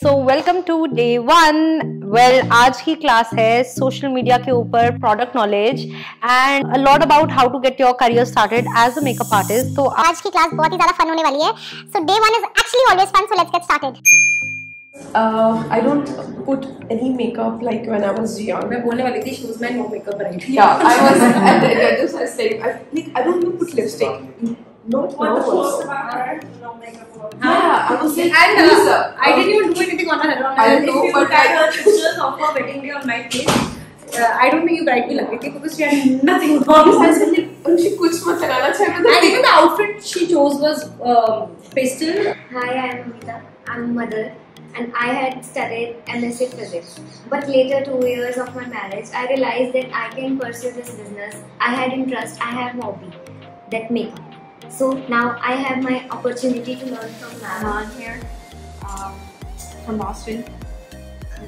So welcome to day 1। Well, आज की class है सोशल मीडिया के ऊपर product knowledge and a lot about how to get your career started as a makeup artist. तो आज की क्लास बहुत ही ज्यादा फन होने वाली है। So day 1 is actually always fun, so let's get started. I don't put any makeup like when I was young. मैं बोलने वाली थी शूज में no makeup right. Yeah, I was at just I was saying I don't even put lipstick. Not What the once. post about her? No makeup. Yeah, I was like, And I didn't even do anything on her. I don't know, If you but look at her pictures of her wedding day on my face, I don't think you bright भी लग रही थी because she had nothing wrong. I said like उनसे कुछ मत लगाना चाहिए। And even the outfit she chose was pastel. Hi, I am Amita. I'm a mother and I had studied MSc Physics. But later, 2 years of my marriage, I realized that I can pursue this business. I had interest, I have hobby, that makeup. So now I have my opportunity to learn from I'm now. on here from Boston.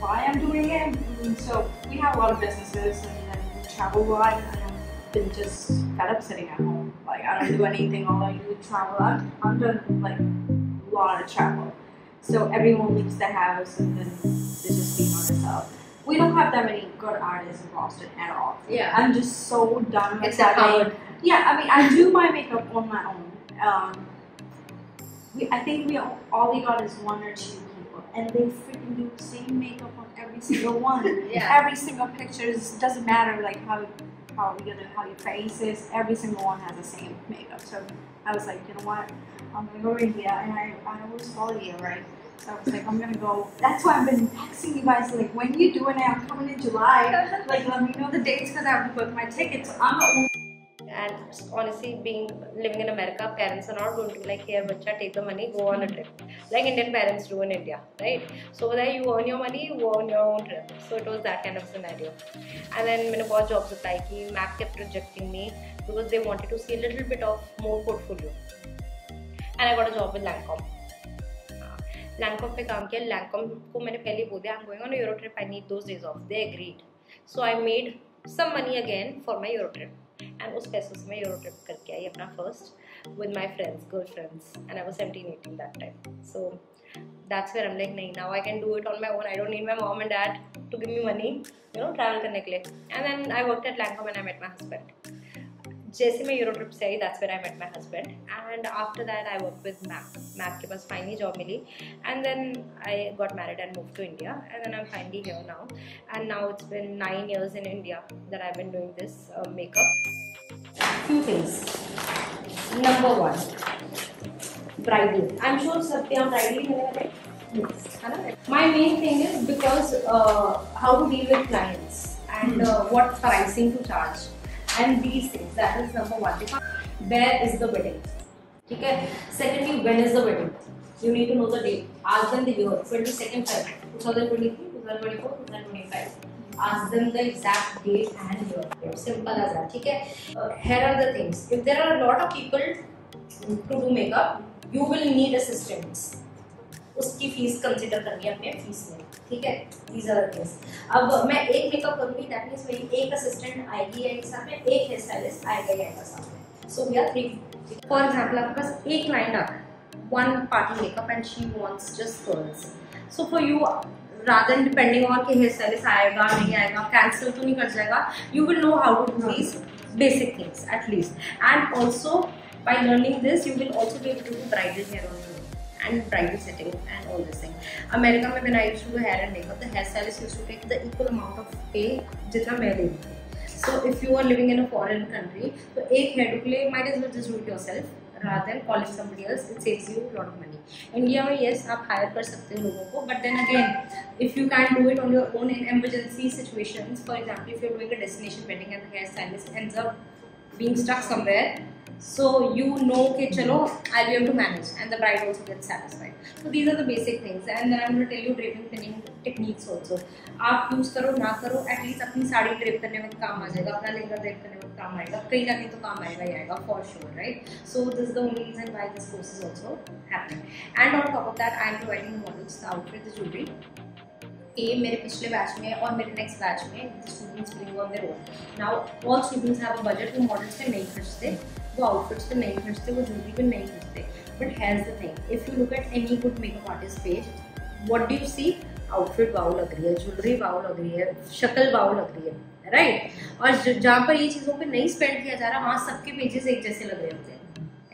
Why I'm doing it? So we have a lot of businesses and then we travel a lot. And I've been just fed up sitting at home. Like I don't do anything. All I do is travel. I'm doing like a lot of travel. So everyone leaves the house and then they just be on themselves. We don't have that many good artists in Boston at all. Yeah. I'm just so done with Except having. Howard. Yeah, I mean, I do my makeup on my own. I think all we got is 1 or 2 people, and they freaking do the same makeup on every single one. Yeah. Every single picture doesn't matter like how your face is. Every single one has the same makeup. So I was like, you know what? I'm gonna go to India, and I always follow you, right? So I was like, I'm gonna go. That's why I've been texting you guys like, when you doing it? I'm coming in July. Like, let me know the dates because I have to book my tickets. I'm the only. And honestly, living in America, parents are not going to be like, here bacha, take the money, go on a trip like Indian parents do in India, right? So over there you earn your money, you go on your own trip. So it was that kind of scenario. And then मैंने बहुत jobs apply की, Mac kept rejecting me because they wanted to see a little bit of more portfolio. And I got a job with Lancome. Lancome पे काम किया। Lancome को मैंने पहले बोल दिया I'm going on a Euro trip, I need those days off. They agreed. So I made some money again for my Euro trip. And उस पैसों से मैं यूरो ट्रिप करके आई अपना first with my friends, girl friends, and I was 17-18 that time. So that's where I am like, नहीं, now I can do it on my own. I don't need my mom and dad to give me money, you know, travel करने के लिए. And then I worked at Lancome and I met my husband. जैसे मैं euro trip से आई, that's where I met my husband. And after that I work with Mac के पास finally job मिली. And then I got married and move to India. And then I am finally here now. And now it's been 9 years in India that I've been doing this makeup. Few things. Number 1, bridal. I'm sure सब यहाँ bridal ही होने वाले हैं, है ना? My main thing is because how to deal with clients and what pricing to charge and these things. That is number 1. Where is the wedding? ठीक है. Secondly, when is the wedding? You need to know the date. Ask them the year. 22nd February 2023, 2024, 2025. Ask them the exact date and year. Simple as that. ठीक है. Here are the things. If there are a lot of people to do makeup, you will need assistants. उसकी fees consider करनी है अपने fees में. ठीक है. These are the things. अब मैं एक मेकअप करूँगी, that means मेरी एक असिस्टेंट आएगी या साथ में एक हेयर स्टाइलिस्ट आएगा साथ में. So we are 3. For example, आपके पास एक क्लाइंट आता है, one party makeup and she wants just curls. So for you, rather than depending on कि हेयर स्टाइलिस्ट आएगा नहीं आएगा, कैंसिल तो नहीं कर जाएगा, you will know how to do these basic things at least. And also by learning this, you will also be able to do bridal hair on your own and bridal setting and all this thing. America में when I used to do hair and makeup, the hair stylist used to take the equal amount of pay जितना मैं लेती थी. So if you are living in a foreign country, तो एक hairdo के लिए might as well just do it yourself rather than calling somebody else. It saves you a lot of money. India में yes आप hire कर सकते हो लोगों को, but then again if you can't do it on your own in emergency situations, for example if you're doing a destination wedding and the hair stylist ends up being stuck somewhere, so you know कि चलो I'll be able to manage and the bride also gets satisfied. So these are the basic things. And then I'm going to tell you draping pinning techniques also. आप use करो ना करो, at least अपनी sari drape करने में काम आ जाएगा, अपना लहंगा ड्रेप करने में काम आएगा, कहीं ना कहीं तो काम आएगा ही आएगा for sure, right? So this is the only reason why this course is also happening. And on top of that I am providing models the outfit, the jewellery. ये मेरे पिछले बैच में और मेरे नेक्स्ट बैच में students will go on their own. Now all students have a budget. वो models पे नहीं खर्चते, वो आउटफिट्स पे नहीं खर्चते, वो ज्वेलरी पे नहीं खर्चते. But has the thing, if you look at any good makeup artist page, what do you see? Outfit wow लग रही है, ज्वेलरी वाव लग रही है, शक्ल वाव लग रही है, राइट? और जहाँ पर ये चीज़ों पे नहीं स्पेंड किया जा रहा, वहाँ सबके पेजेस एक जैसे लग रहे होते हैं.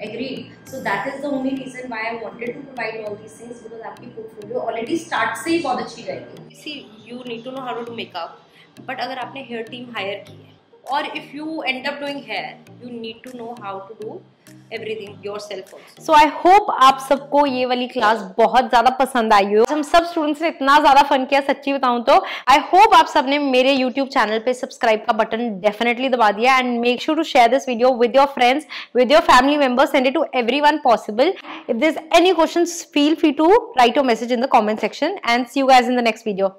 Agreed. So that is the only reason why I wanted to provide all these things, because आपकी portfolio already start से ही बहुत अच्छी रहेगी. See, you need to know how to do makeup, but अगर आपने hair team hire की है, or if you end up doing hair, you need to know how to do everything yourself also. So I hope आप सबको ये वाली class बहुत ज़्यादा पसंद आई हो. हम सब स्टूडेंट्स ने इतना ज़्यादा फन किया, सच्ची बताऊँ तो. I hope आप सबने मेरे YouTube चैनल पे सब्सक्राइब का बटन डेफिनेटली दबा दिया, and make sure to share this video with your friends, with your family members, send it to everyone possible. If there's any questions, feel free to write your message in the comment section, and see you guys in the next video.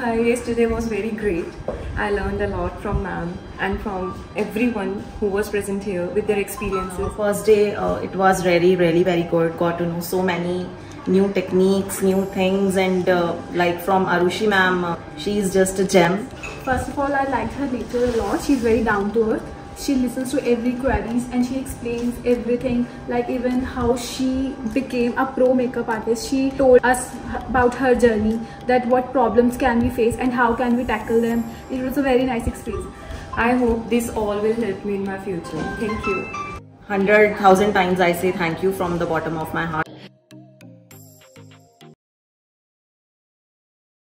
Yesterday was very great. I learned a lot from ma'am and from everyone who was present here with their experiences. First day it was really very good. Got to know so many new techniques, new things, and like from Aarushi ma'am, she's just a gem. First of all, I liked her nature a lot. She's very down to earth. She listens to every queries and she explains everything, like even how she became a pro makeup artist. She told us about her journey, that what problems can we face and how can we tackle them. It was a very nice experience. I hope this all will help me in my future. Thank you. 100,000 times I say thank you from the bottom of my heart.